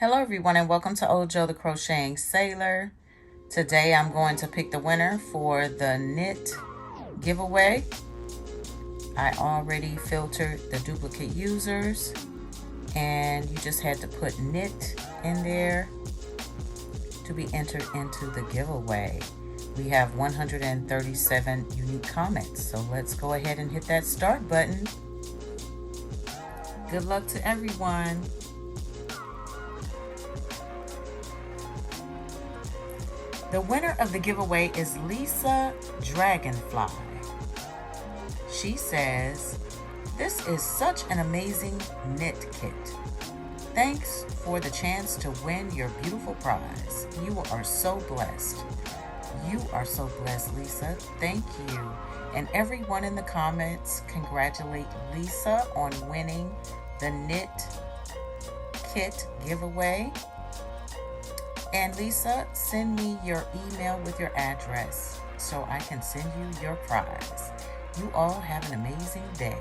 Hello everyone and welcome to Ojo the Crocheting Sailor. Today I'm going to pick the winner for the knit giveaway. I already filtered the duplicate users and you just had to put knit in there to be entered into the giveaway. We have 137 unique comments, so let's go ahead and hit that start button. Good luck to everyone. The winner of the giveaway is Lisa Dragonfly. She says, "This is such an amazing knit kit. Thanks for the chance to win your beautiful prize. You are so blessed." You are so blessed, Lisa. Thank you. And everyone in the comments, congratulate Lisa on winning the knit kit giveaway. And Lisa, send me your email with your address so I can send you your prize. You all have an amazing day.